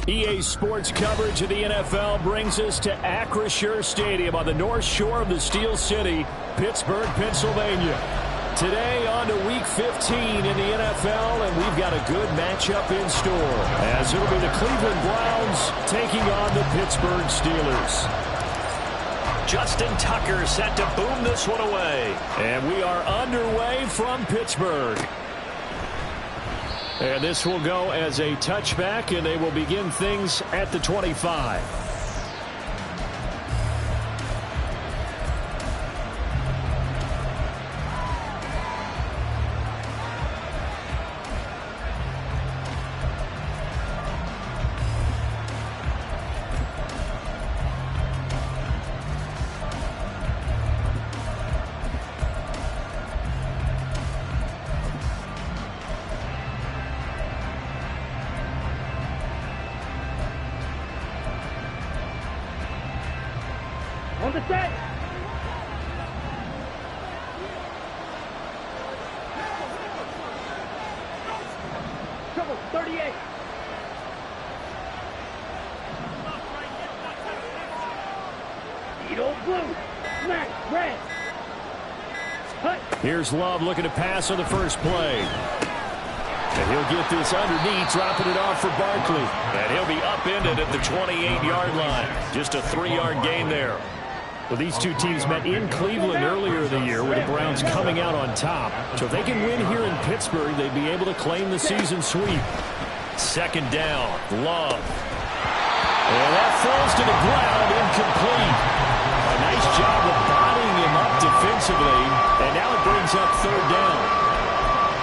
EA Sports coverage of the NFL brings us to Acrisure Stadium on the north shore of the Steel City, Pittsburgh, Pennsylvania. Today on to Week 15 in the NFL, and we've got a good matchup in store, as it'll be the Cleveland Browns taking on the Pittsburgh Steelers. Justin Tucker set to boom this one away. And we are underway from Pittsburgh. And this will go as a touchback, and they will begin things at the 25. On the set. Trouble, 38. Eat old blue. Smack, red. Hut. Here's Love looking to pass on the first play. And he'll get this underneath, dropping it off for Barkley. And he'll be upended at the 28-yard line. Just a 3-yard gain there. Well, these two teams met in Cleveland earlier in the year with the Browns coming out on top. So if they can win here in Pittsburgh, they'd be able to claim the season sweep. Second down, Love. And that falls to the ground, incomplete. A nice job of bodying him up defensively. And now it brings up third down.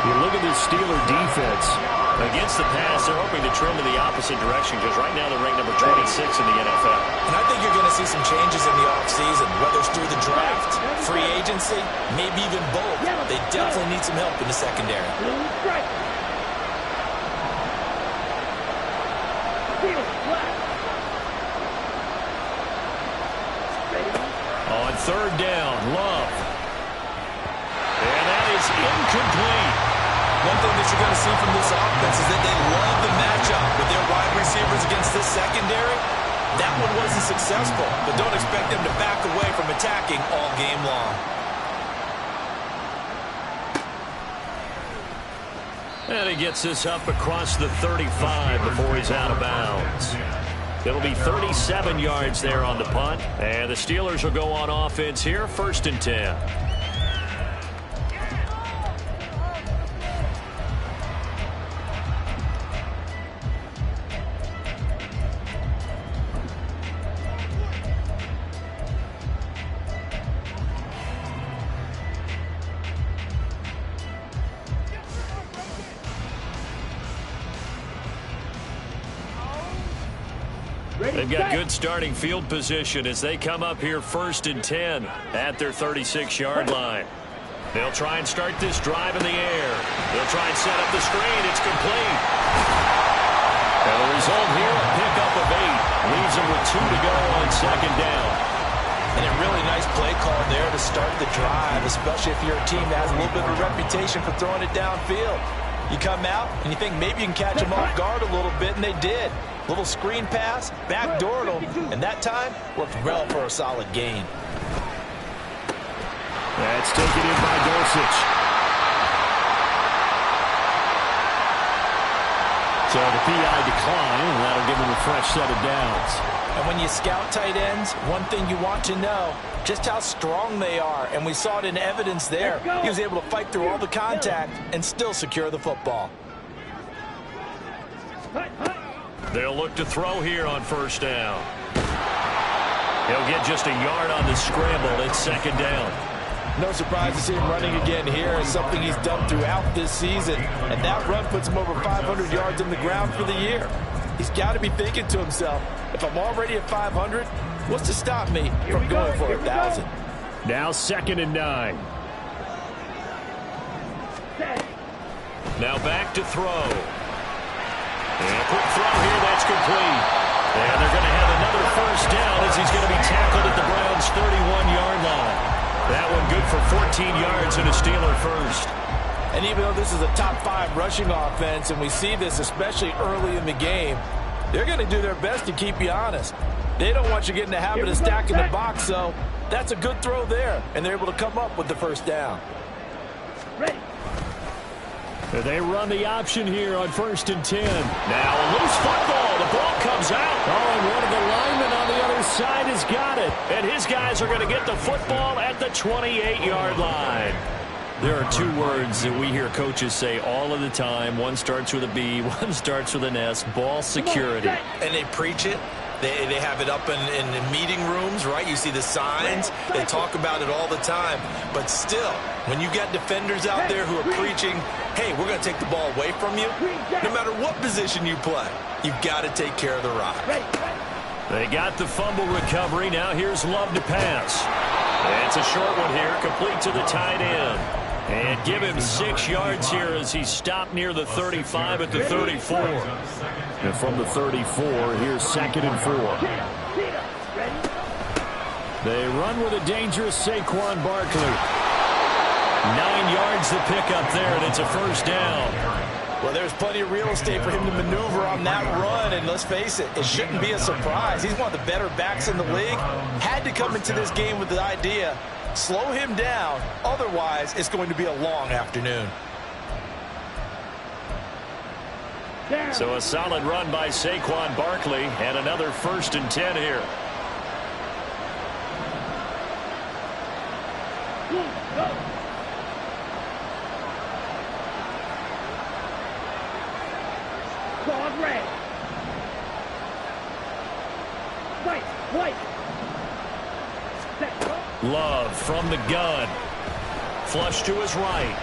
You look at this Steeler defense. Against the pass, they're hoping to trend in the opposite direction because right now they're ranked number 26 in the NFL. And I think you're going to see some changes in the offseason, whether it's through the draft, free agency, maybe even both. They definitely need some help in the secondary. On third down, Love. And that is incomplete. One thing that you're going to see from this offense is that they love the matchup with their wide receivers against this secondary. That one wasn't successful, but don't expect them to back away from attacking all game long. And he gets this up across the 35 before he's out of bounds. It'll be 37 yards there on the punt. And the Steelers will go on offense here, 1st and 10. They've got good starting field position as they come up here 1st and 10 at their 36-yard line. They'll try and start this drive in the air. They'll try and set up the screen. It's complete. And the result here, a pickup of 8. Leaves them with 2 to go on second down. And a really nice play call there to start the drive, especially if you're a team that has a little bit of a reputation for throwing it downfield. You come out and you think maybe you can catch them off guard a little bit, and they did. Little screen pass, backdoored them, and that time worked well for a solid gain. That's taken in by Dulcich. So the PI decline, and that'll give him a fresh set of downs. And when you scout tight ends, one thing you want to know, just how strong they are. And we saw it in evidence there. He was able to fight through all the contact and still secure the football. They'll look to throw here on first down. He'll get just a yard on the scramble. It's second down. No surprise to see him running again here. It's something he's done throughout this season. And that run puts him over 500 yards on the ground for the year. He's got to be thinking to himself, if I'm already at 500, what's to stop me from going for 1,000? Now 2nd and 9. Now back to throw. And a quick throw here, that's complete. And they're going to have another first down as he's going to be tackled at the Browns' 31-yard line. That one good for 14 yards and a Steeler first. And even though this is a top 5 rushing offense, and we see this especially early in the game, They're going to do their best to keep you honest. They don't want you getting the habit of stacking the box, so that's a good throw there, and they're able to come up with the first down. Ready. They run the option here on 1st and 10. Now a loose football. The ball comes out. Oh, and one of the linemen on the other side has got it. And his guys are going to get the football at the 28-yard line. There are two words that we hear coaches say all of the time. One starts with a B, one starts with an S. Ball security. And they preach it. They have it up in meeting rooms, right? You see the signs. They talk about it all the time. But still, when you got defenders out there who are preaching, hey, we're going to take the ball away from you, no matter what position you play, you've got to take care of the rock. They got the fumble recovery. Now here's Love to pass. It's a short one here, complete to the tight end. And give him 6 yards here as he stopped near the 35 at the 34. And from the 34, here's 2nd and 4. They run with a dangerous Saquon Barkley. 9 yards the pickup there, and it's a first down. Well, there's plenty of real estate for him to maneuver on that run, and let's face it, it shouldn't be a surprise. He's one of the better backs in the league. Had to come into this game with the idea, slow him down, otherwise it's going to be a long afternoon. So a solid run by Saquon Barkley, and another 1st and 10 here. Cloud red. White. Love from the gun. Flush to his right.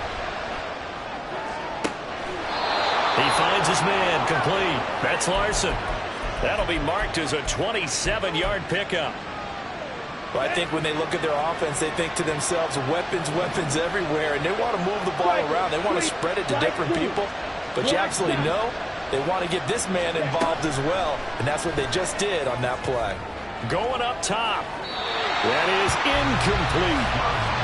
He finds his man, complete. That's Larson. That'll be marked as a 27-yard pickup. Well, I think when they look at their offense, they think to themselves, weapons everywhere, and they want to move the ball around. They want to spread it to different people. But you absolutely know they want to get this man involved as well, and that's what they just did on that play. Going up top. That is incomplete.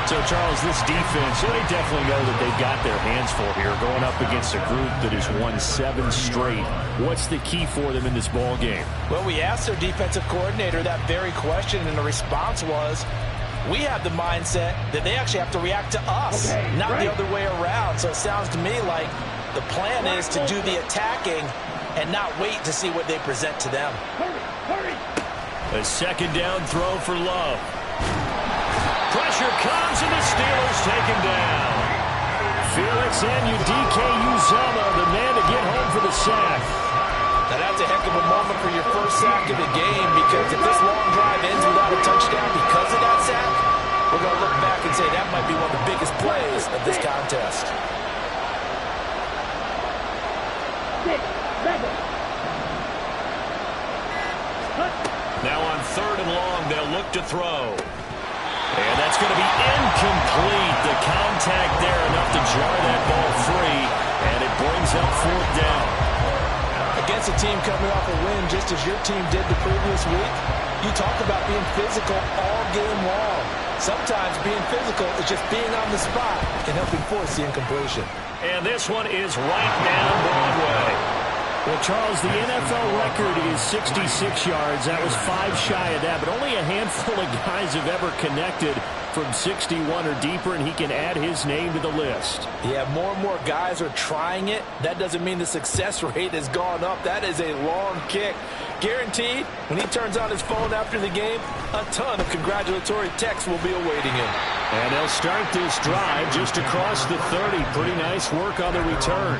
So, Charles, this defense, they definitely know that they've got their hands full here, going up against a group that has won 7 straight. What's the key for them in this ball game? Well, we asked their defensive coordinator that very question, and the response was, we have the mindset that they actually have to react to us, not the other way around. So it sounds to me like the plan is to do the attacking and not wait to see what they present to them. Hurry. A 2nd down throw for Love. Pressure comes, and the Steelers take him down. Felix Anudike-Uzomah, the man to get home for the sack. Now, that's a heck of a moment for your first sack of the game, because if this long drive ends without a touchdown because of that sack, we're going to look back and say that might be one of the biggest plays of this contest. Now on 3rd and long, they'll look to throw. And that's going to be incomplete. The contact there enough to jar that ball free, and it brings up 4th down. Against a team coming off a win just as your team did the previous week, you talk about being physical all game long. Sometimes being physical is just being on the spot and helping force the incompletion. And this one is right down Broadway. Well, Charles, the NFL record is 66 yards. That was 5 shy of that, but only a handful of guys have ever connected from 61 or deeper, and he can add his name to the list. Yeah, more and more guys are trying it. That doesn't mean the success rate has gone up. That is a long kick. Guaranteed, when he turns on his phone after the game, a ton of congratulatory texts will be awaiting him. And they'll start this drive just across the 30. Pretty nice work on the return.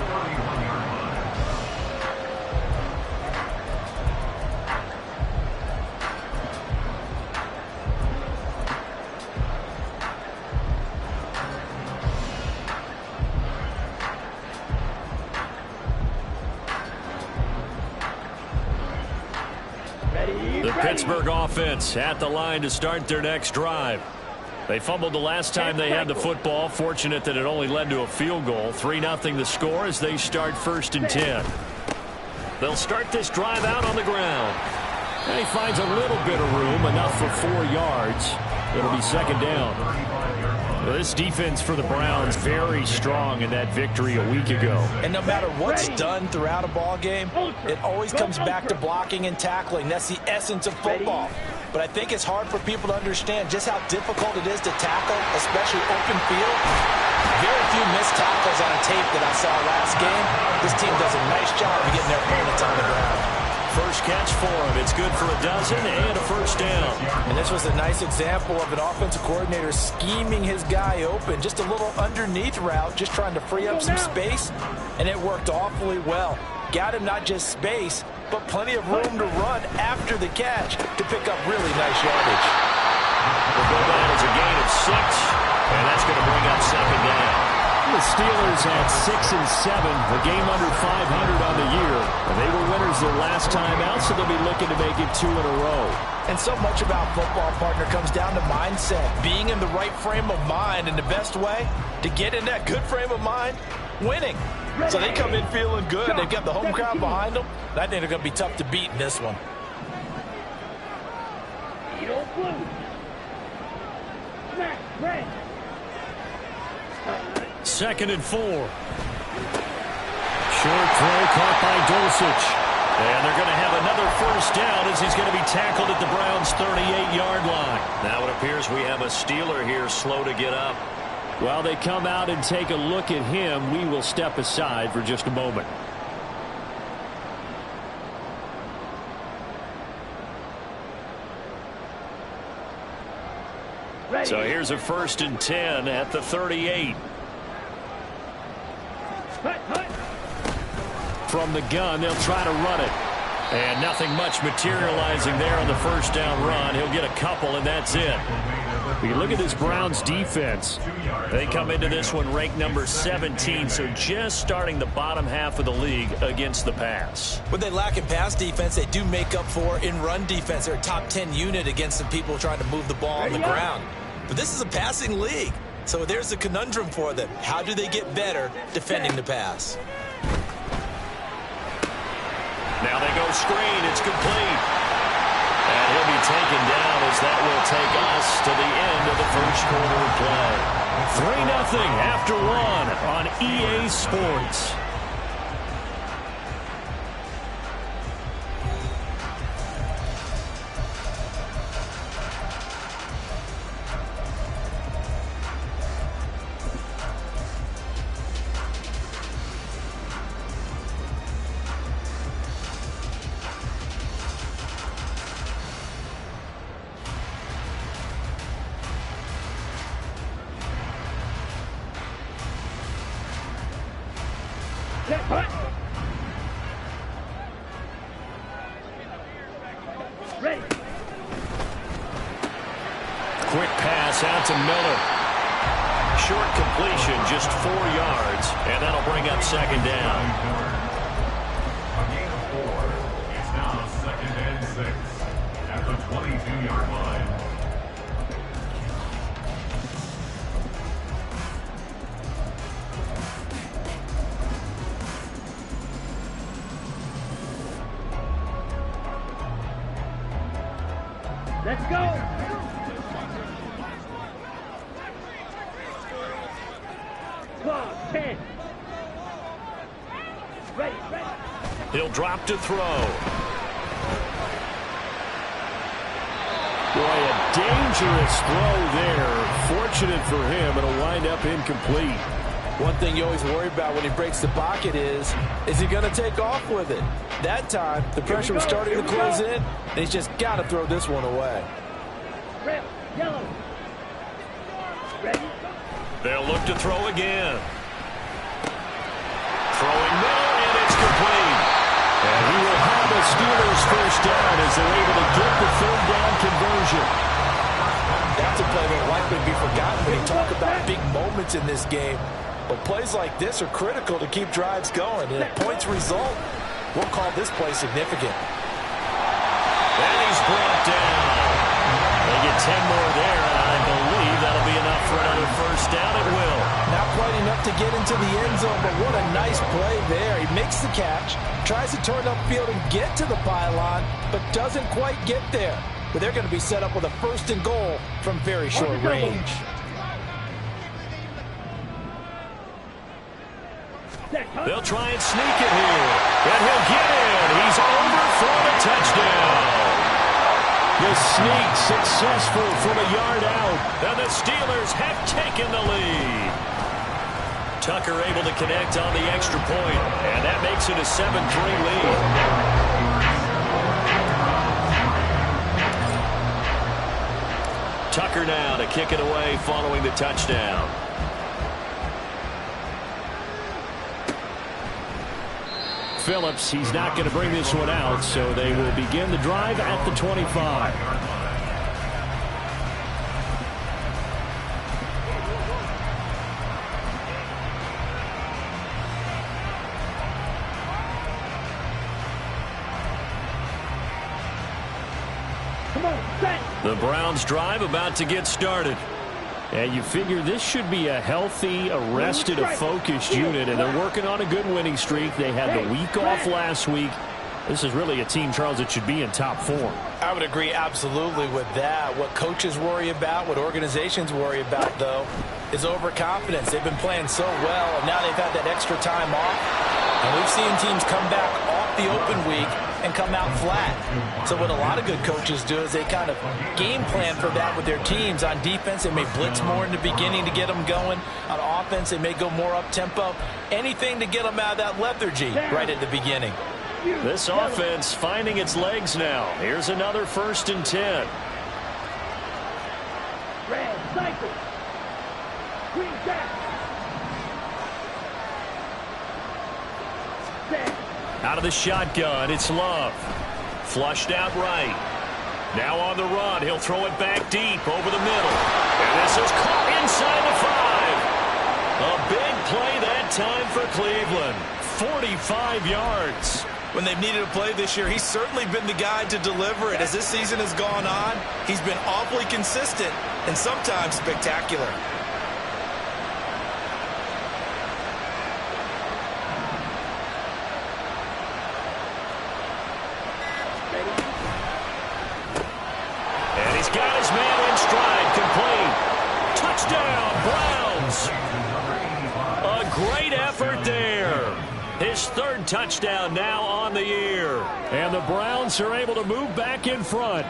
The Pittsburgh offense at the line to start their next drive. They fumbled the last time they had the football. Fortunate that it only led to a field goal. 3-0 the score as they start 1st and 10. They'll start this drive out on the ground. And he finds a little bit of room, enough for 4 yards. It'll be 2nd down. Well, this defense for the Browns very strong in that victory a week ago. And no matter what's done throughout a ball game, it always comes back to blocking and tackling. That's the essence of football. But I think it's hard for people to understand just how difficult it is to tackle, especially open field. Very few missed tackles on a tape that I saw last game. This team does a nice job of getting their opponents on the ground. First catch for him. It's good for a dozen and a first down. And this was a nice example of an offensive coordinator scheming his guy open. Just a little underneath route, just trying to free up some space. And it worked awfully well. Got him not just space, but plenty of room to run after the catch to pick up really nice yardage. We'll go down as a gain of 6, and that's going to bring up second down. The Steelers had 6 and 7, a game under 500 on the year. They were winners their last time out, so they'll be looking to make it 2 in a row. And so much about football, partner, comes down to mindset. Being in the right frame of mind, and the best way to get in that good frame of mind, winning. So they come in feeling good. They've got the home crowd behind them. I think they're going to be tough to beat in this one. Second and 4. Short throw caught by Dulcich. And they're going to have another first down as he's going to be tackled at the Browns' 38-yard line. Now it appears we have a Steeler here slow to get up. While they come out and take a look at him, we will step aside for just a moment. So here's a 1st and 10 at the 38. From the gun, they'll try to run it. And nothing much materializing there on the first down run. He'll get a couple, and that's it. You look at this Browns defense. They come into this one ranked number 17, so just starting the bottom half of the league against the pass. What they lack in pass defense, they do make up for in run defense. They're a top 10 unit against some people trying to move the ball on the ground. But this is a passing league, so there's a conundrum for them. How do they get better defending the pass? Now they go screen. It's complete. And he'll be taken down as that will take us to the end of the first quarter of play. 3-0 after 1 on EA Sports. Quick pass out to Miller. Short completion, just 4 yards, and that'll bring up second down. A gain of 4. It's now 2nd and 6 at the 22-yard line. Let's go. Clock 10. Ready. He'll drop to throw. Boy, a dangerous throw there. Fortunate for him, it'll wind up incomplete. One thing you always worry about when he breaks the pocket is he going to take off with it? That time, the pressure was starting to close in, and he's just got to throw this one away. Red, yellow. Ready. They'll look to throw again. Throwing middle, and it's complete. And he will have a Steelers first down as they're able to get the 3rd down conversion. That's a play that will likely be forgotten when you talk about big moments in this game. But plays like this are critical to keep drives going. And a points result, we'll call this play significant. And he's brought down. They get 10 more there, and I believe that'll be enough for another first down. It will. Not quite enough to get into the end zone, but what a nice play there. He makes the catch, tries to turn upfield and get to the pylon, but doesn't quite get there. But they're going to be set up with a 1st and goal from very short range. They'll try and sneak it here. And he'll get in. He's over for the touchdown. The sneak successful from a yard out. And the Steelers have taken the lead. Tucker able to connect on the extra point. And that makes it a 7-3 lead. Tucker now to kick it away following the touchdown. Phillips, he's not going to bring this one out, so they will begin the drive at the 25. The Browns drive about to get started. And you figure this should be a healthy, arrested, focused unit, and they're working on a good winning streak. They had the week off last week. This is really a team, Charles, that should be in top form. I would agree absolutely with that. What coaches worry about, what organizations worry about, though, is overconfidence. They've been playing so well, and now they've had that extra time off. And we've seen teams come back off the open week and come out flat. So what a lot of good coaches do is they kind of game plan for that with their teams. On defense, they may blitz more in the beginning to get them going. On offense, they may go more up-tempo. Anything to get them out of that lethargy right at the beginning. This offense finding its legs now. Here's another 1st and 10. Red, cycle. Green back. Out of the shotgun, it's Love. Flushed out right. Now on the run, he'll throw it back deep over the middle. And this is caught inside the 5. A big play that time for Cleveland. 45 yards. When they've needed a play this year, he's certainly been the guy to deliver it. As this season has gone on, he's been awfully consistent and sometimes spectacular. And he's got his man in stride, complete. Touchdown, Browns. A great effort there. His 3rd touchdown now on the year. And the Browns are able to move back in front.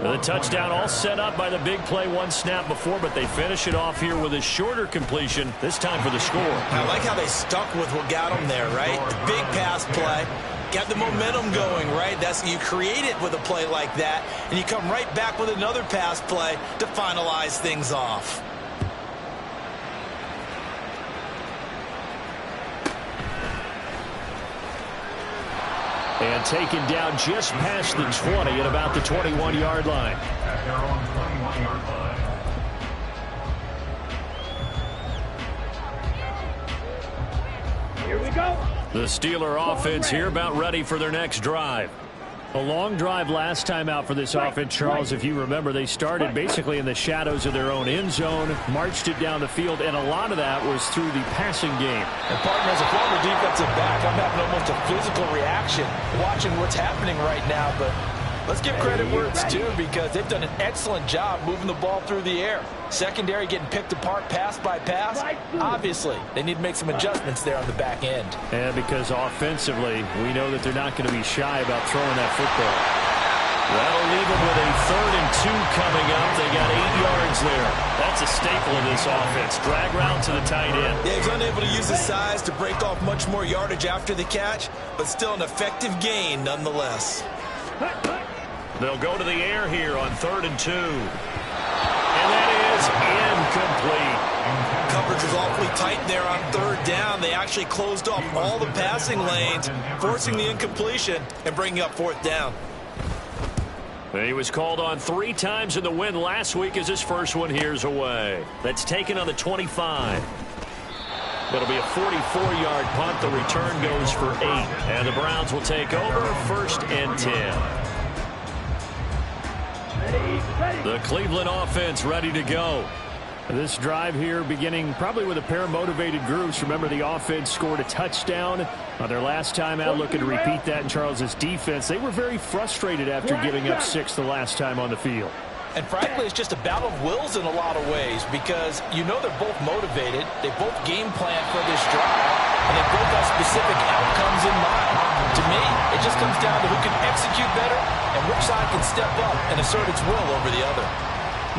The touchdown all set up by the big play 1 snap before, but they finish it off here with a shorter completion, this time for the score. I like how they stuck with what got them there, right? The big pass play. Got the momentum going, right? You create it with a play like that, and you come right back with another pass play to finalize things off. And taken down just past the 20 at about the 21-yard line. At their own 21-yard line. Here we go. The Steeler offense here about ready for their next drive. A long drive last time out for this offense, Charles. If you remember, they started basically in the shadows of their own end zone, marched it down the field, and a lot of that was through the passing game. And partner, as a former defensive back, I'm having almost a physical reaction watching what's happening right now. But let's give credit where it's due, because they've done an excellent job moving the ball through the air. Secondary getting picked apart pass by pass. Obviously, they need to make some adjustments there on the back end. And because offensively, we know that they're not going to be shy about throwing that football. That'll leave them with a 3rd and 2 coming up. They got 8 yards there. That's a staple of this offense. Drag route to the tight end. Yeah, he's unable to use his size to break off much more yardage after the catch, but still an effective gain nonetheless. They'll go to the air here on 3rd and 2. And that is incomplete. Coverage was awfully tight there on 3rd down. They actually closed off all the passing lanes, forcing the incompletion and bringing up 4th down. He was called on 3 times in the win last week as his first one here's away. That's taken on the 25. It'll be a 44-yard punt. The return goes for 8. And the Browns will take over 1st and 10. The Cleveland offense ready to go. This drive here beginning probably with a pair of motivated groups. Remember, the offense scored a touchdown on their last time out, looking to repeat that in Charles's defense. They were very frustrated after giving up 6 the last time on the field. And frankly, it's just a battle of wills in a lot of ways because you know they're both motivated. They both game plan for this drive, and they both have specific outcomes in mind. To me, it just comes down to who can execute better and which side can step up and assert its will over the other.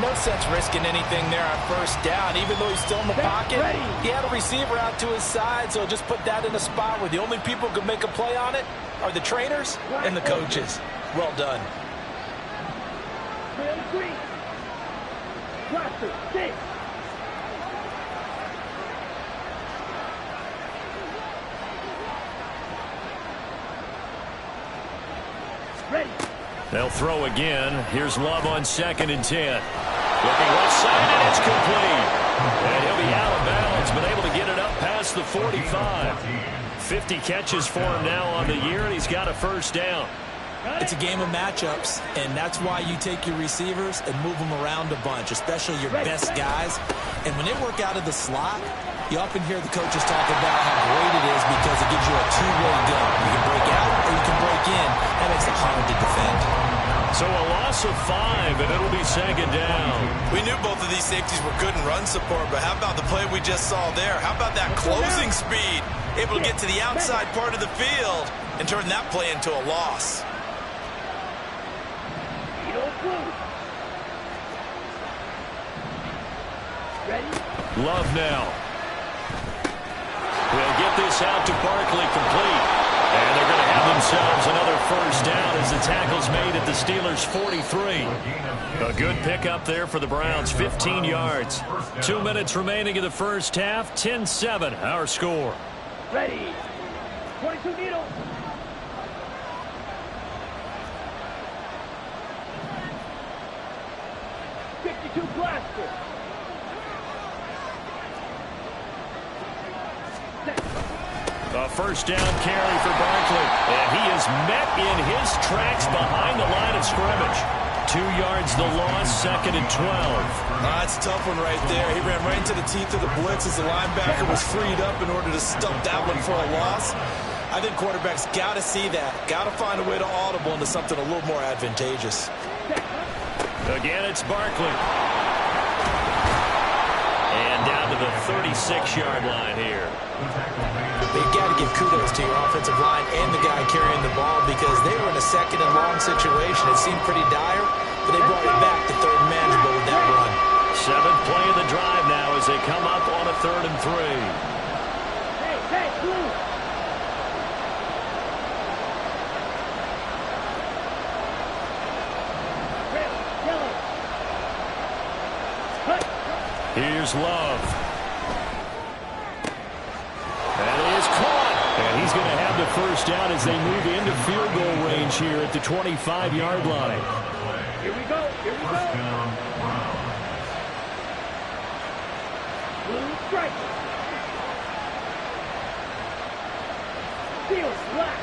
No sense risking anything there on first down. Even though he's still in the pocket, he had a receiver out to his side, so just put that in a spot where the only people who can make a play on it are the trainers and the coaches. Well done. Ready. They'll throw again. Here's Love on 2nd and 10. Looking left side, and it's complete. And he'll be out of bounds, but able to get it up past the 45. 50 catches for him now on the year, and he's got a first down. It's a game of matchups, and that's why you take your receivers and move them around a bunch, especially your best guys. And when they work out of the slot, you often hear the coaches talk about how great it is because it gives you a two-way go. You can break out or you can break in. That makes it hard to defend. So a loss of 5, and it'll be 2nd down. We knew both of these safeties were good in run support, but how about the play we just saw there? How about that closing speed? Able to get to the outside part of the field and turn that play into a loss. Love now. We'll get this out to Barkley, complete. And they're going to have themselves another first down as the tackle's made at the Steelers' 43. A good pickup there for the Browns, 15 yards. 2 minutes remaining in the first half, 10-7 our score. Ready. 22 needle. Blaster. A first down carry for Barkley. And he is met in his tracks behind the line of scrimmage. 2 yards the loss, 2nd and 12. That's a tough one right there. He ran right into the teeth of the blitz as the linebacker was freed up in order to stump that one for a loss. I think quarterbacks got to see that. Got to find a way to audible into something a little more advantageous. Again, it's Barkley. And down to the 36-yard line here. They've got to give kudos to your offensive line and the guy carrying the ball because they were in a 2nd and long situation. It seemed pretty dire, but they brought it back to 3rd and manageable with that run. 7th play of the drive now as they come up on a 3rd and 3. Hey, blue. Here's Love. That is caught. And he's going to have the first down as they move into field goal range here at the 25-yard line. Here we go. Blue strike. Steel black.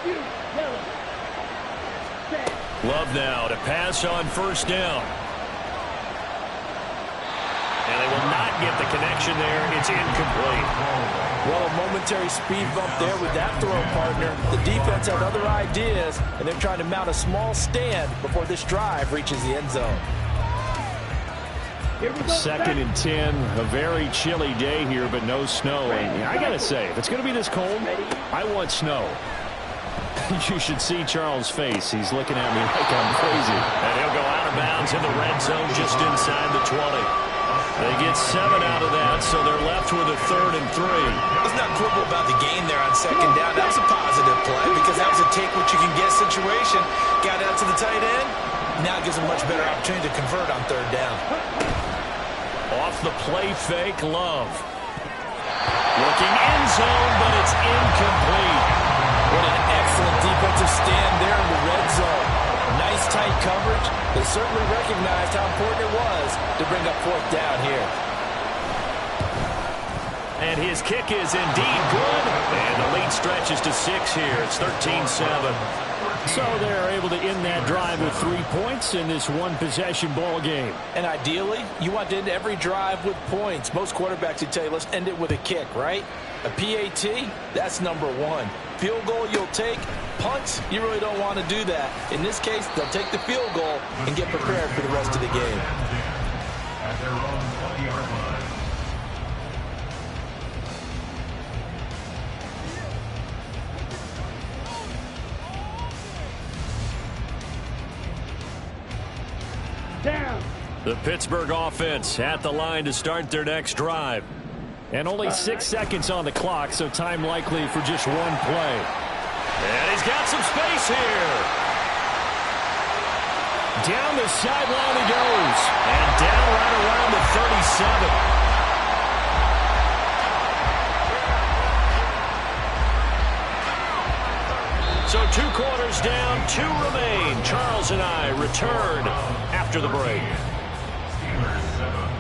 Yellow. Love now to pass on first down. And they will not get the connection there. It's incomplete. Well, a momentary speed bump there with that throw partner. The defense had other ideas, and they're trying to mount a small stand before this drive reaches the end zone. 2nd and 10. A very chilly day here, but no snow. And I got to say, if it's going to be this cold, I want snow. You should see Charles' face. He's looking at me like I'm crazy. And he'll go out of bounds in the red zone just inside the 20. They get 7 out of that, so they're left with a 3rd and 3. Let's not quibble about the gain there on 2nd down. That was a positive play because that was a take-what-you-can-get situation. Got out to the tight end. Now gives them much better opportunity to convert on 3rd down. Off the play fake, Love. Looking end zone, but it's incomplete. What an excellent defensive stand there in the red zone. Nice tight coverage. They certainly recognized how important it was to bring up 4th down here. And his kick is indeed good. And the lead stretches to 6 here. It's 13-7. So they're able to end that drive with 3 points in this one-possession ball game. And ideally, you want to end every drive with points. Most quarterbacks would tell you, let's end it with a kick, right? A PAT, that's number 1. Field goal you'll take. Punts, you really don't want to do that. In this case, they'll take the field goal and get prepared for the rest of the game. At their own 20-yard line. Down. The Pittsburgh offense at the line to start their next drive. And only 6 seconds on the clock, so time likely for just one play. And he's got some space here. Down the sideline he goes. And down right around the 37. So 2 quarters down, 2 remain. Charles and I return after the break. Steelers 7.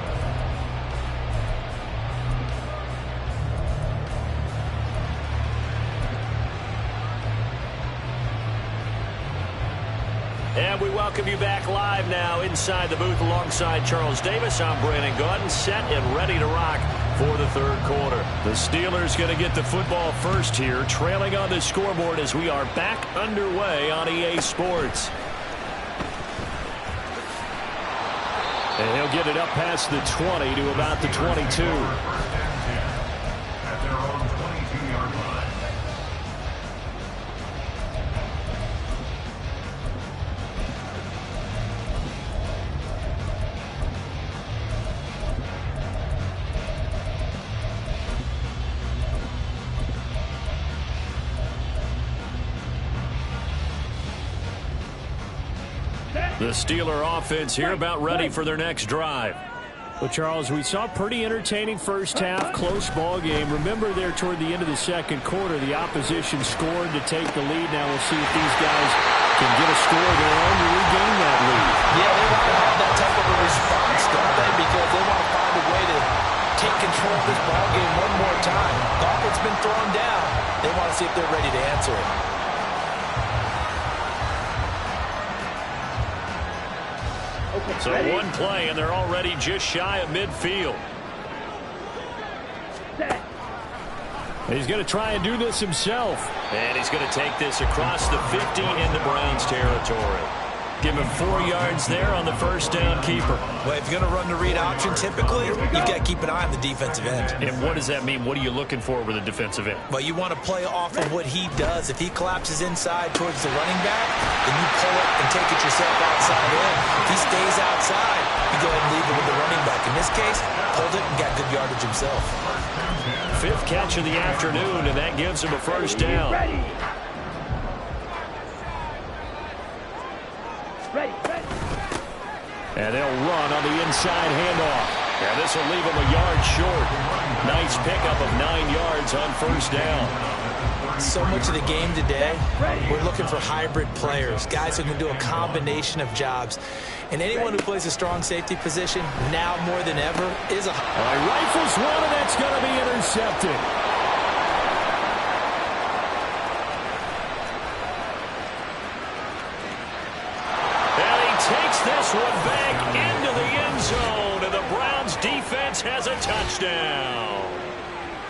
And we welcome you back live now inside the booth alongside Charles Davis. I'm Brandon Gaudin, set and ready to rock for the third quarter. The Steelers going to get the football first here, trailing on the scoreboard as we are back underway on EA Sports. And he'll get it up past the 20 to about the 22. At their own 22-yard line. The Steeler offense here about ready for their next drive. Well, Charles, we saw a pretty entertaining first half, close ball game. Remember there toward the end of the second quarter, the opposition scored to take the lead. Now we'll see if these guys can get a score of their own to regain that lead. Yeah, they want to have that type of a response, don't they? Because they want to find a way to take control of this ball game one more time. Gauntlet's been thrown down. They want to see if they're ready to answer it. So one play, and they're already just shy of midfield. He's going to try and do this himself. And he's going to take this across the 50 into Browns territory. Give him 4 yards there on the first down keeper. Well, if you're going to run the read option, typically, you've got to keep an eye on the defensive end. And what does that mean? What are you looking for with a defensive end? Well, you want to play off of what he does. If he collapses inside towards the running back, then you pull it and take it yourself outside in. If he stays outside, you go ahead and leave it with the running back. In this case, pulled it and got good yardage himself. 5th catch of the afternoon, and that gives him a first down. And they'll run on the inside handoff. And this will leave him a yard short. Nice pickup of 9 yards on first down. So much of the game today, we're looking for hybrid players, guys who can do a combination of jobs. And anyone who plays a strong safety position, now more than ever, is a... All right, rifles one, and that's going to be intercepted. Takes this one back into the end zone, and the Browns defense has a touchdown.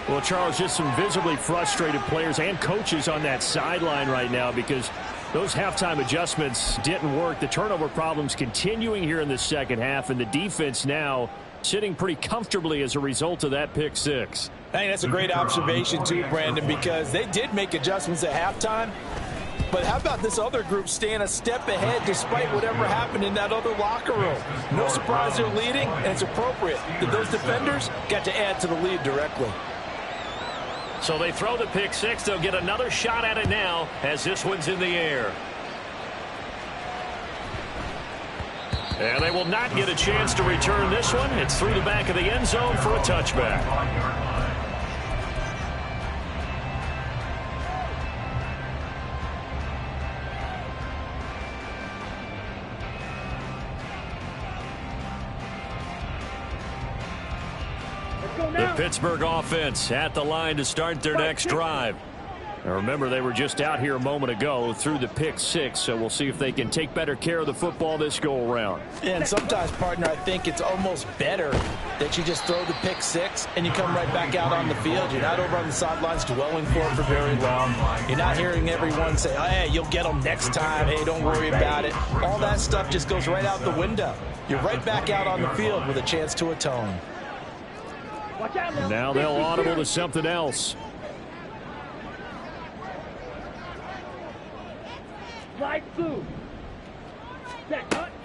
Well, Charles, just some visibly frustrated players and coaches on that sideline right now because those halftime adjustments didn't work. The turnover problems continuing here in the second half, and the defense now sitting pretty comfortably as a result of that pick six. I think that's a great observation too, Brandon, because they did make adjustments at halftime. But how about this other group staying a step ahead despite whatever happened in that other locker room? No surprise they're leading, and it's appropriate that those defenders got to add to the lead directly. So they throw the pick six. They'll get another shot at it now as this one's in the air. And they will not get a chance to return this one. It's through the back of the end zone for a touchback. The Pittsburgh offense at the line to start their next drive. Now remember, they were just out here a moment ago through the pick six, so we'll see if they can take better care of the football this go around. And sometimes, partner, I think it's almost better that you just throw the pick six and you come right back out on the field. You're not over on the sidelines dwelling for it for very long. You're not hearing everyone say, oh, hey, you'll get them next time. Hey, don't worry about it. All that stuff just goes right out the window. You're right back out on the field with a chance to atone. Now they'll audible to something else.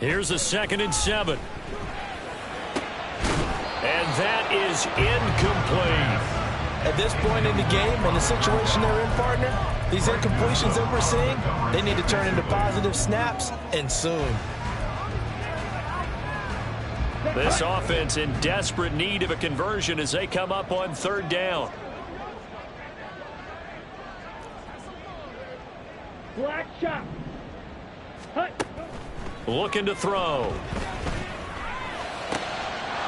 Here's a 2nd and 7. And that is incomplete. At this point in the game, in the situation they're in, partner, these incompletions that we're seeing, they need to turn into positive snaps, and soon. This offense in desperate need of a conversion as they come up on 3rd down. Black shot. Looking to throw.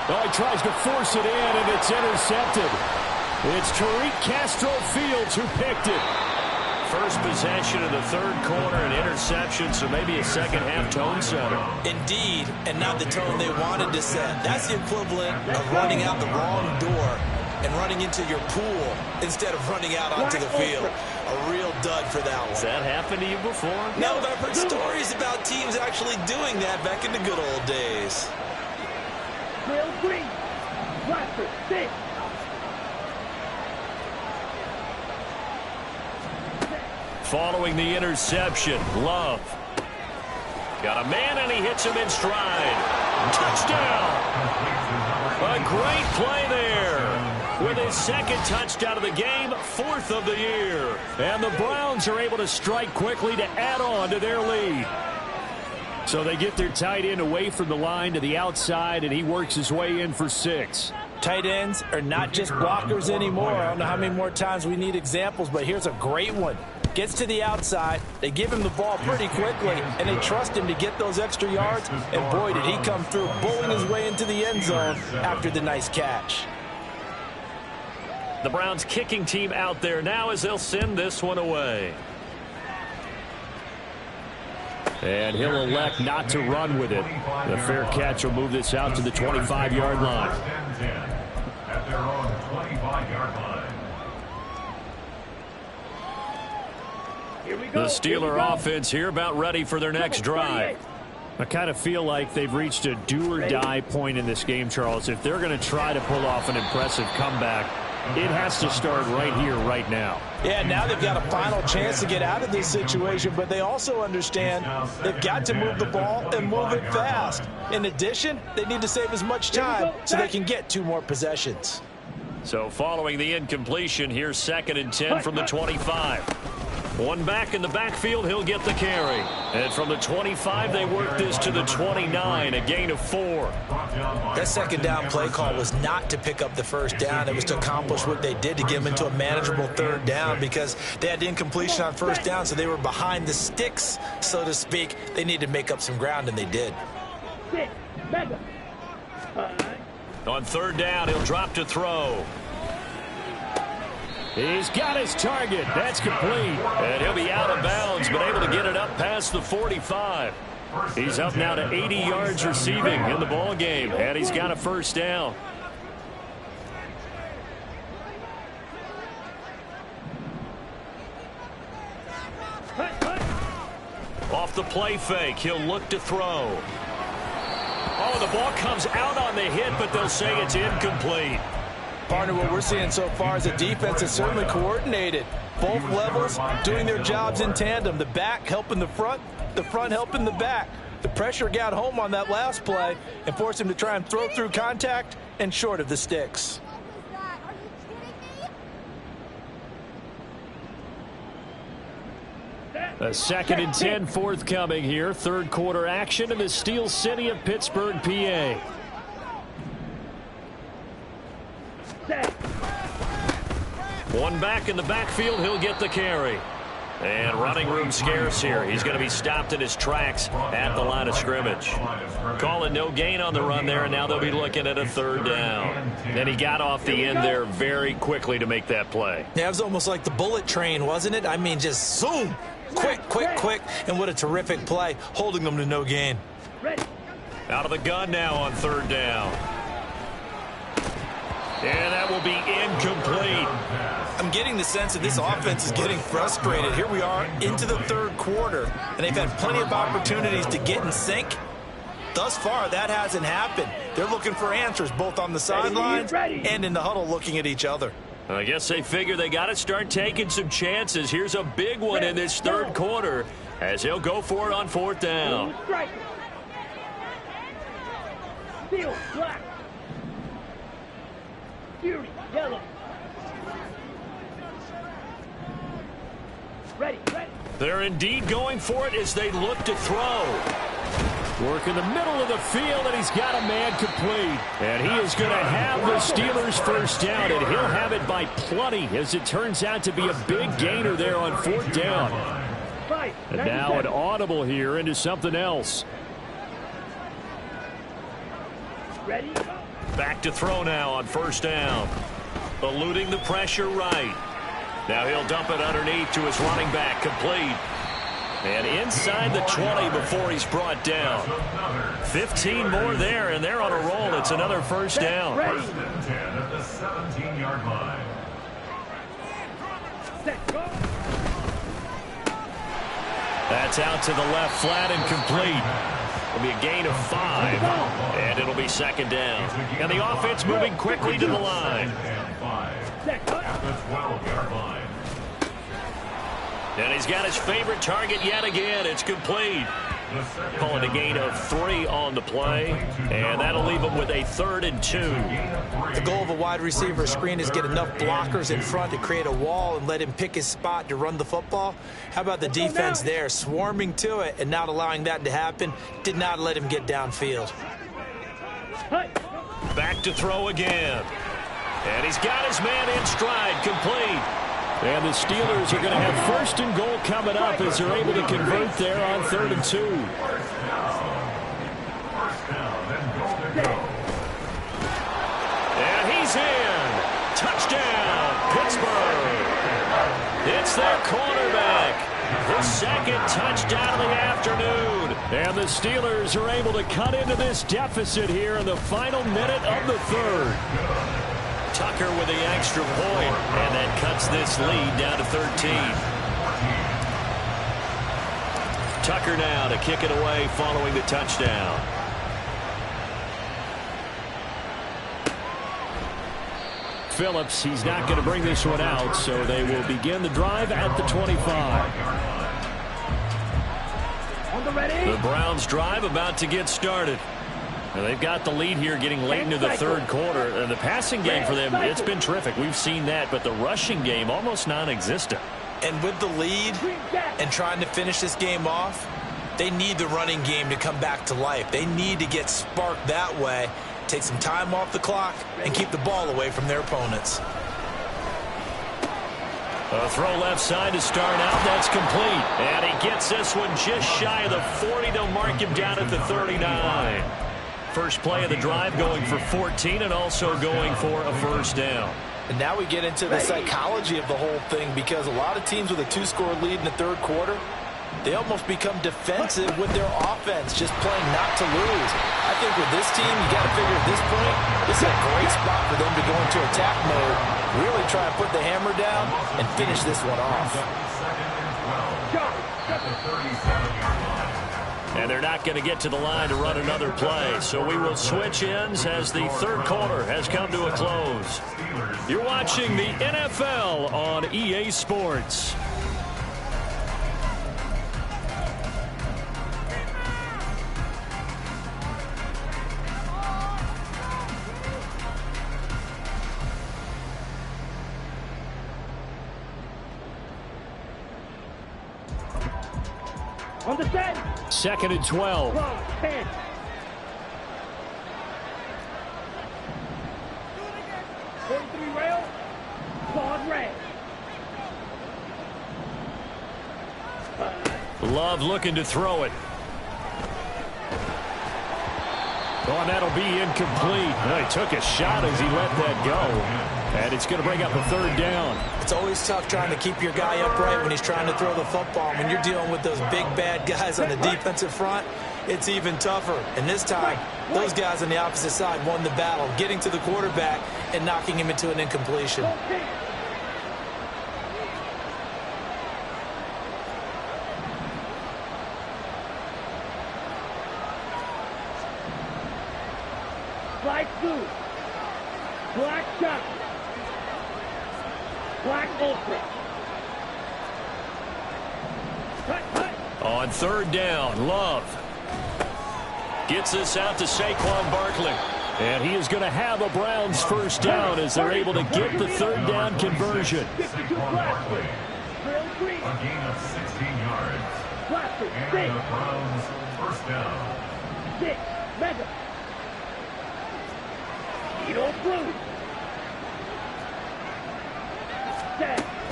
Oh, he tries to force it in, and it's intercepted. It's Tariq Castro-Fields who picked it. First possession of the 3rd quarter, an interception, so maybe a second-half tone setter. Indeed, and not the tone they wanted to set. That's the equivalent of running out the wrong door and running into your pool instead of running out onto the field. A real dud for that one. Has that happened to you before? No, but I've heard stories about teams actually doing that back in the good old days. Drill 3. Blaster 6. Following the interception, Love. Got a man, and he hits him in stride. Touchdown! A great play there. With his 2nd touchdown of the game, 4th of the year. And the Browns are able to strike quickly to add on to their lead. So they get their tight end away from the line to the outside, and he works his way in for 6. Tight ends are not just blockers anymore. I don't know how many more times we need examples, but here's a great one. Gets to the outside, they give him the ball pretty quickly, and they trust him to get those extra yards, and boy, did he come through, bowling his way into the end zone after the nice catch. The Browns kicking team out there now as they'll send this one away. And he'll elect not to run with it. The fair catch will move this out to the 25-yard line. At their own 25-yard line. The Steeler offense here about ready for their next drive. I kind of feel like they've reached a do-or-die point in this game, Charles. If they're going to try to pull off an impressive comeback, it has to start right here, right now. Yeah, now they've got a final chance to get out of this situation, but they also understand they've got to move the ball and move it fast. In addition, they need to save as much time so they can get 2 more possessions. So following the incompletion, here's 2nd and 10 from the 25. One back in the backfield, he'll get the carry. And from the 25, they work this to the 29, a gain of 4. That 2nd down play call was not to pick up the 1st down. It was to accomplish what they did to get them into a manageable 3rd down because they had incompletion on 1st down, so they were behind the sticks, so to speak. They needed to make up some ground, and they did. On 3rd down, he'll drop to throw. He's got his target. That's complete. And he'll be out of bounds, but able to get it up past the 45. He's up now to 80 yards receiving in the ball game, and he's got a 1st down. Off the play fake, he'll look to throw. Oh, the ball comes out on the hit, but they'll say it's incomplete. Partner, what we're seeing so far is a defense that's certainly coordinated. Both levels doing their jobs in tandem. The back helping the front helping the back. The pressure got home on that last play and forced him to try and throw through contact and short of the sticks. A 2nd and 10 forthcoming here. 3rd quarter action in the Steel City of Pittsburgh, PA. One back in the backfield, he'll get the carry. And running room scarce here. He's going to be stopped in his tracks at the line of scrimmage. Calling no gain on the run there, and now they'll be looking at a third down. And he got off the end there very quickly to make that play. Yeah, it was almost like the bullet train, wasn't it? I mean, just zoom. Quick, quick, quick. And what a terrific play, holding them to no gain. Out of the gun now on third down. And that will be incomplete. I'm getting the sense that this offense is getting frustrated. Here we are into the third quarter, and they've had plenty of opportunities to get in sync. Thus far, that hasn't happened. They're looking for answers both on the sidelines and in the huddle looking at each other. I guess they figure they got to start taking some chances. Here's a big one in this third quarter as he'll go for it on fourth down. Field, black. Fury, yellow. Ready. They're indeed going for it as they look to throw. Work in the middle of the field, and he's got a man complete. And he is going to have the Steelers first down, and he'll have it by plenty as it turns out to be a big gainer there on fourth down. And now an audible here into something else. Ready? Back to throw now on first down. Eluding the pressure right. Now he'll dump it underneath to his running back, complete. And inside the 20 before he's brought down. 15 more there, and they're on a roll. It's another first down. First and 10 at the 17-yard line. That's out to the left, flat and complete. It'll be a gain of 5, and it'll be second down. And the offense moving quickly to the line. At the 12-yard line. And he's got his favorite target yet again. It's complete. Calling a gain of 3 on the play, and that'll leave him with a 3rd and 2. The goal of a wide receiver screen is get enough blockers in front to create a wall and let him pick his spot to run the football. How about the defense there, swarming to it and not allowing that to happen? Did not let him get downfield. Back to throw again. And he's got his man in stride, complete. And the Steelers are going to have first and goal coming up as they're able to convert there on 3rd and 2. And he's in. Touchdown, Pittsburgh. It's their cornerback. The second touchdown of the afternoon. And the Steelers are able to cut into this deficit here in the final minute of the third. Tucker with the extra point, and that cuts this lead down to 13. Tucker now to kick it away following the touchdown. Phillips, he's not going to bring this one out, so they will begin the drive at the 25. The Browns drive about to get started. And they've got the lead here getting late into the third quarter. And the passing game for them, it's been terrific. We've seen that, but the rushing game almost non-existent. And with the lead and trying to finish this game off, they need the running game to come back to life. They need to get sparked that way, take some time off the clock, and keep the ball away from their opponents. A throw left side to start out. That's complete. And he gets this one just shy of the 40. They'll mark him down at the 39. First play of the drive going for 14 and also going for a first down. And now we get into the psychology of the whole thing, because a lot of teams with a 2-score lead in the third quarter, they almost become defensive with their offense, just playing not to lose. I think with this team, you got to figure at this point, this is a great spot for them to go into attack mode, really try and put the hammer down and finish this one off. And they're not going to get to the line to run another play. So we will switch ends as the third quarter has come to a close. You're watching the NFL on EA Sports. On the set. 2nd and 12. 10. Rail. Quad red. Love looking to throw it. Oh, and that'll be incomplete. Well, he took a shot as he let that go. And it's going to bring up a third down. It's always tough trying to keep your guy upright when he's trying to throw the football. When you're dealing with those big, bad guys on the defensive front, it's even tougher. And this time, those guys on the opposite side won the battle, getting to the quarterback and knocking him into an incompletion. Black blue. Black shot. Black ultra. On third down, Love gets this out to Saquon Barkley. And he is going to have a Browns first down as they're able to get the third down conversion. Saquon Barkley. A gain of 16 yards. And the Browns first down. 6. Mega. Blue.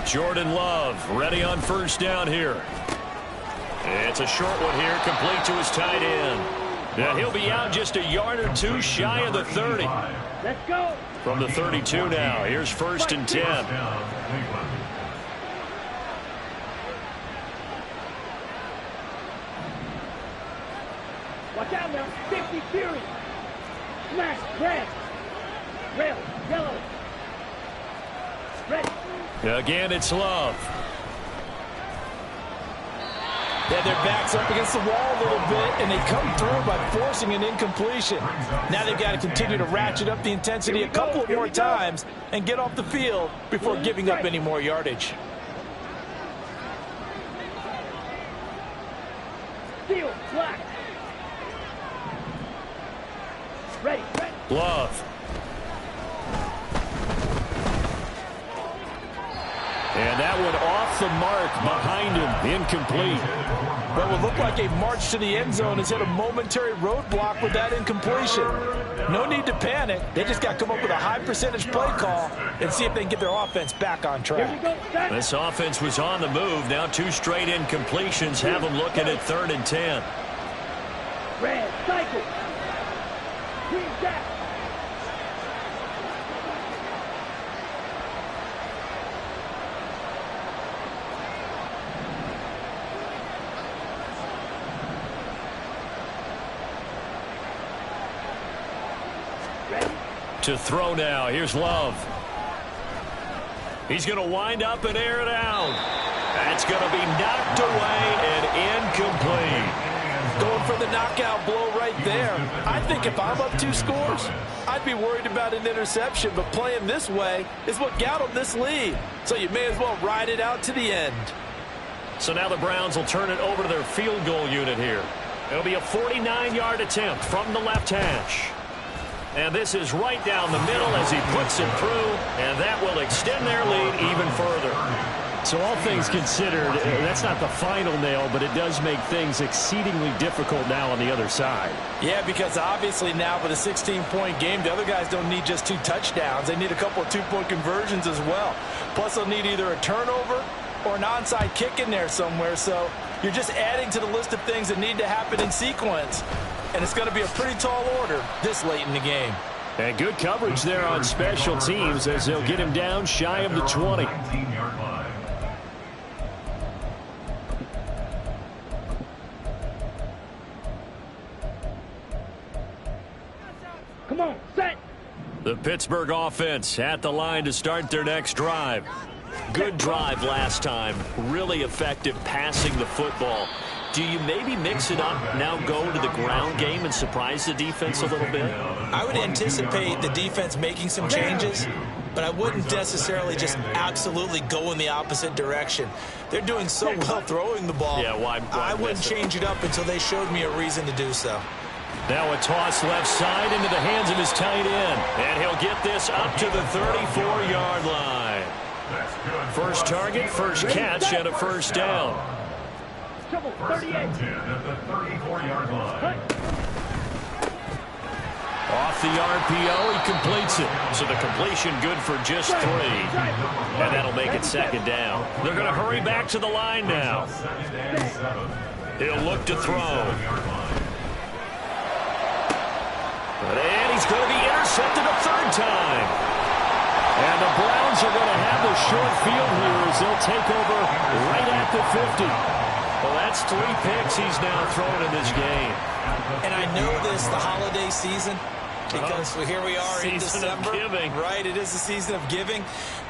Jordan Love ready on first down here. It's a short one here, complete to his tight end. Now he'll be out just a yard or two shy of the 30. Let's go. From the 32 now, here's first and 10. Watch out now. 50 Fury. Smash. Red. Rail. Yellow. Red. Again, it's Love. Yeah, their backs up against the wall a little bit, and they come through by forcing an incompletion. Now they've got to continue to ratchet up the intensity a couple of more times and get off the field before giving up any more yardage. Steel. Black. Ready. Love. And that one off the mark behind him, incomplete. What would look like a march to the end zone has hit a momentary roadblock with that incompletion. No need to panic. They just got to come up with a high percentage play call and see if they can get their offense back on track. This offense was on the move. Now 2 straight incompletions have them looking at 3rd and 10. Red. Cycle. Green jack. To throw now. Here's Love. He's going to wind up and air it out. That's going to be knocked away and incomplete. Going for the knockout blow right there. I think if I'm up 2 scores, I'd be worried about an interception, but playing this way is what got them this lead. So you may as well ride it out to the end. So now the Browns will turn it over to their field goal unit here. It'll be a 49-yard attempt from the left hash. And this is right down the middle as he puts it through, and that will extend their lead even further. So all things considered, that's not the final nail, but it does make things exceedingly difficult now on the other side. Yeah, because obviously now with a 16-point game, the other guys don't need just 2 touchdowns. They need a couple of 2-point conversions as well. Plus, they'll need either a turnover or an onside kick in there somewhere. So you're just adding to the list of things that need to happen in sequence. And it's going to be a pretty tall order this late in the game. And good coverage there on special teams as they'll get him down shy of the 20. 19-yard line. Come on, set. The Pittsburgh offense at the line to start their next drive. Good drive last time. Really effective passing the football. Do you maybe mix it up, now go to the ground game and surprise the defense a little bit? I would anticipate the defense making some changes, but I wouldn't necessarily just absolutely go in the opposite direction. They're doing so well throwing the ball. Yeah, why I wouldn't change it up until they showed me a reason to do so. Now a toss left side into the hands of his tight end. And he'll get this up to the 34-yard line. First target, first catch, and a first down. Trouble, First 38. and 10 at the 34-yard line. Off the RPO, he completes it. So the completion good for just 3. And that'll make it second down. They're going to hurry back to the line now. He'll look to throw. And he's going to be intercepted a third time. And the Browns are going to have the short field here as they'll take over right at the 50. Well, that's 3 picks he's now thrown in this game. And I know this, the holiday season, because here we are in December. Season of giving. Right, it is the season of giving.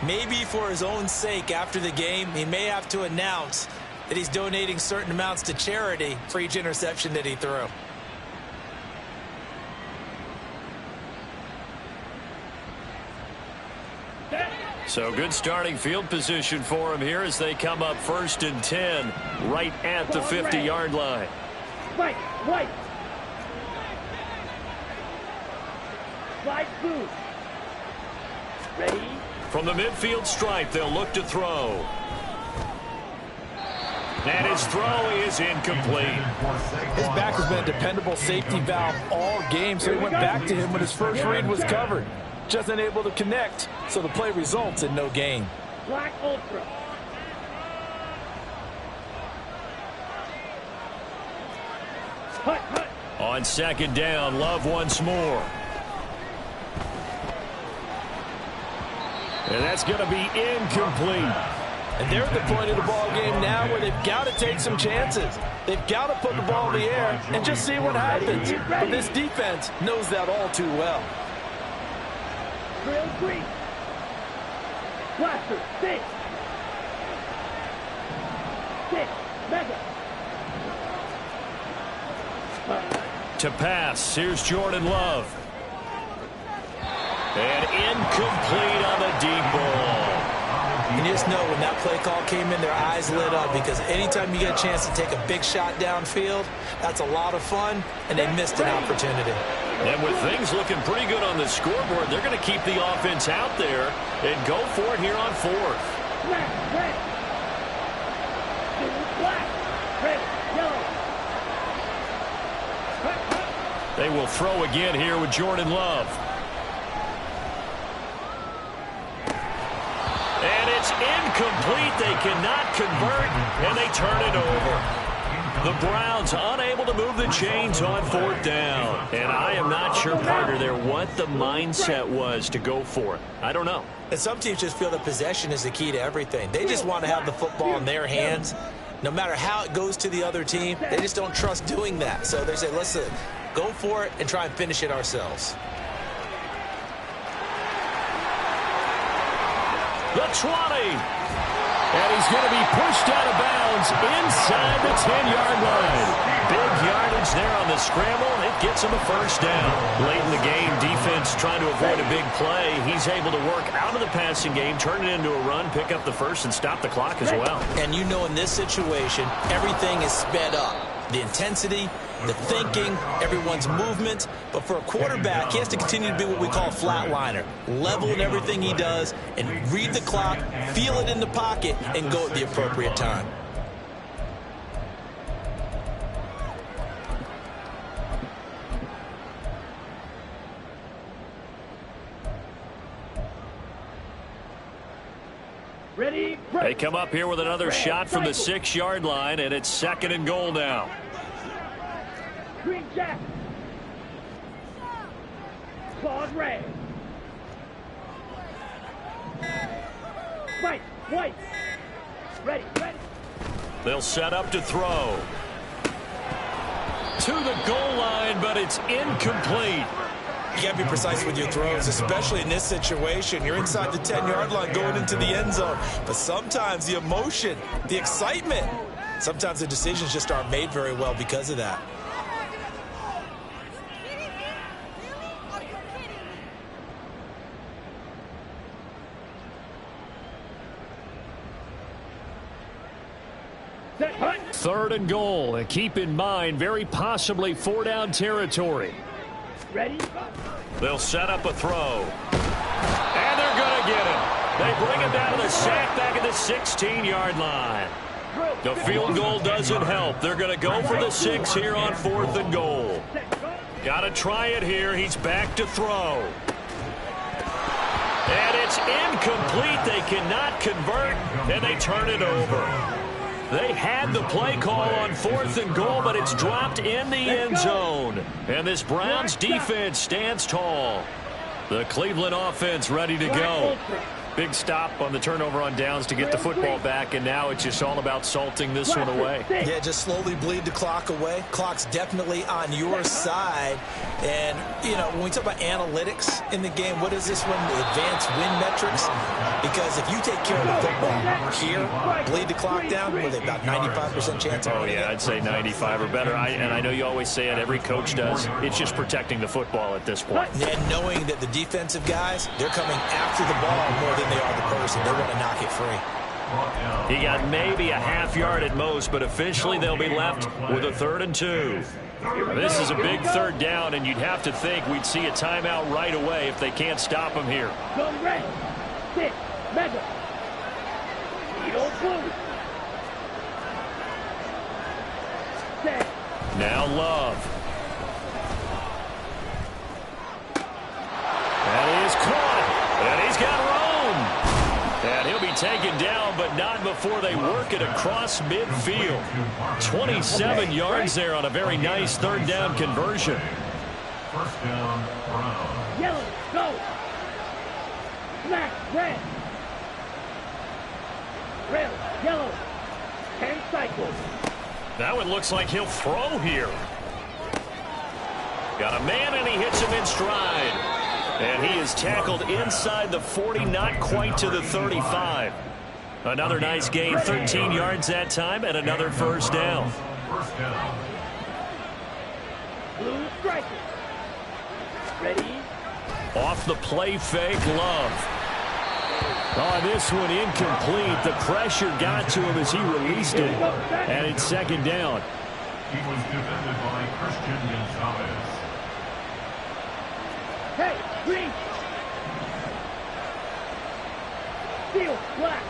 Maybe for his own sake after the game, he may have to announce that he's donating certain amounts to charity for each interception that he threw. So good starting field position for him here as they come up 1st and 10 right at the 50-yard line. White. Slide through. Ready? From the midfield stripe, they'll look to throw. And his throw is incomplete. His back has been a dependable safety valve all game, so he went back to him when his first read was covered. Just unable to connect, so the play results in no gain. Black Ultra. Hut. On second down, Love once more. And that's going to be incomplete. And they're at the point of the ball game now where they've got to take some chances. They've got to put the ball in the air and just see what happens. But this defense knows that all too well. Drill 3. Blaster 6. Mega. To pass, here's Jordan Love. And incomplete on the deep ball. You just know when that play call came in, their eyes lit up, because anytime you get a chance to take a big shot downfield, that's a lot of fun, and they missed an opportunity. And with things looking pretty good on the scoreboard, they're going to keep the offense out there and go for it here on 4th. Red. Black. Red. Yellow. They will throw again here with Jordan Love. And it's incomplete. They cannot convert, and they turn it over. The Browns unable to move the chains on 4th down. And I am not sure, partner, there what the mindset was to go for it. I don't know. And some teams just feel that possession is the key to everything. They just want to have the football in their hands. No matter how it goes to the other team, they just don't trust doing that. So they say, listen, go for it and try and finish it ourselves. The 20. And he's going to be pushed out of bounds inside the 10-yard line. Big yardage there on the scramble. It gets him a first down. Late in the game, defense trying to avoid a big play. He's able to work out of the passing game, turn it into a run, pick up the first, and stop the clock as well. And you know in this situation, everything is sped up. The intensity, the thinking, everyone's movement. But for a quarterback, he has to continue to be what we call a flatliner. Level in everything he does and read the clock, feel it in the pocket, and go at the appropriate time. Ready? They come up here with another shot from the 6-yard line, and it's 2nd and goal now. Green Jack. Claude Ray. White. Ready. They'll set up to throw. To the goal line, but it's incomplete. You got to be precise with your throws, especially in this situation. You're inside the 10-yard line going into the end zone. But sometimes the emotion, the excitement, sometimes the decisions just aren't made very well because of that. Third and goal, and keep in mind, very possibly 4-down territory. Ready? They'll set up a throw. And they're going to get it. They bring it down to the sack back at the 16-yard line. The field goal doesn't help. They're going to go for the 6 here on 4th and goal. Got to try it here. He's back to throw. And it's incomplete. They cannot convert, and they turn it over. They had the play call on 4th and goal, but it's dropped in the end zone. And this Browns defense stands tall. The Cleveland offense ready to go. Big stop on the turnover on downs to get the football back, and now it's just all about salting this one away. Yeah, just slowly bleed the clock away. Clock's definitely on your side. And, you know, when we talk about analytics in the game, what is this one? The advanced win metrics? Because if you take care of the football here, bleed the clock down, with about 95% chance of winning. Oh, yeah, I'd say 95 or better. And I know you always say it, every coach does. It's just protecting the football at this point. And knowing that the defensive guys, they're coming after the ball more than they are the person. They want to knock it free. He got maybe a half yard at most, but officially they'll be left with a 3rd and 2. This is a big 3rd down, and you'd have to think we'd see a timeout right away if they can't stop him here. Go red. 6. Mega. Eagle blue. 7. Now Love. That is caught, and he's got room. And he'll be taken down, but not before they work it across midfield. 27 yards there on a very nice 3rd down conversion. First down, Brown. Yellow. Go. Smack. Red. Red. Yellow. 10 cycles. That one looks like he'll throw here. Got a man, and he hits him in stride. And he is tackled inside the 40, not quite to the 35. Another nice gain, 13 yards that time, and another 1st down. First down. Blue striker. Ready. Off the play fake, Love. Oh, this one incomplete. The pressure got to him as he released it. And it's 2nd down. He was defended by Christian Gonzalez. Hey, green. Steel, black.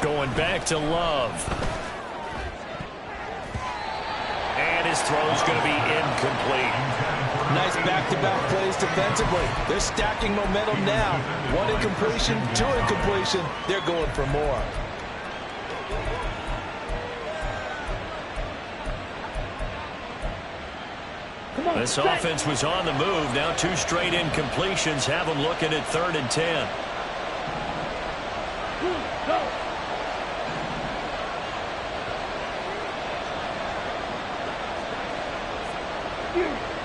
Going back to Love. And his throw's going to be incomplete. Nice back-to-back plays defensively. They're stacking momentum now. 1 incompletion, 2 incompletion. They're going for more. This offense was on the move. Now 2 straight incompletions have them looking at 3rd and 10. Go.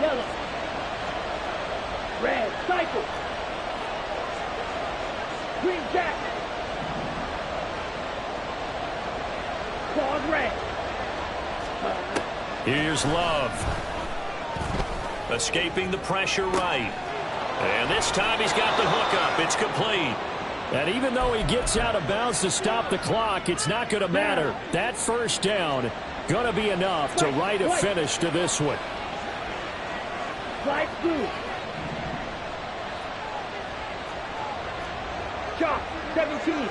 Yellow. Red. Cycle. Green jack. Quad red. Here's Love. Escaping the pressure right. And this time he's got the hook up. It's complete. And even though he gets out of bounds to stop the clock, it's not going to matter. That 1st down going to be enough to write a finish to this one. Light blue. Chop. 17.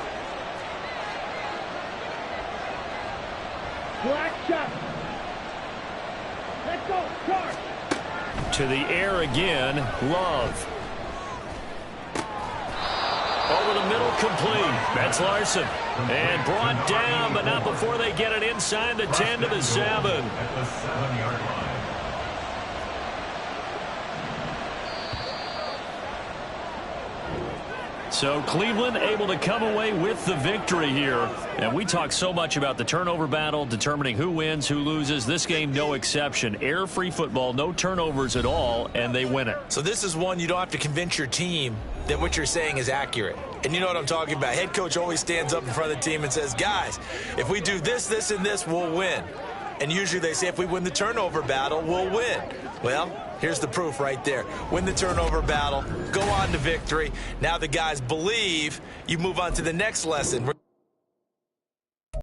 Black chop. Let's go. Charge. To the air again, Love. Over the middle, complete. That's Larson. And brought down, but not before they get it inside the 10 to the 7. At the 7-yard line. So Cleveland able to come away with the victory here. And we talk so much about the turnover battle, determining who wins, who loses. This game, no exception. Air-free football, no turnovers at all, and they win it. So this is one you don't have to convince your team that what you're saying is accurate. And you know what I'm talking about. Head coach always stands up in front of the team and says, guys, if we do this, this, and this, we'll win. And usually they say if we win the turnover battle, we'll win. Well, here's the proof right there. Win the turnover battle, go on to victory. Now the guys believe, you move on to the next lesson.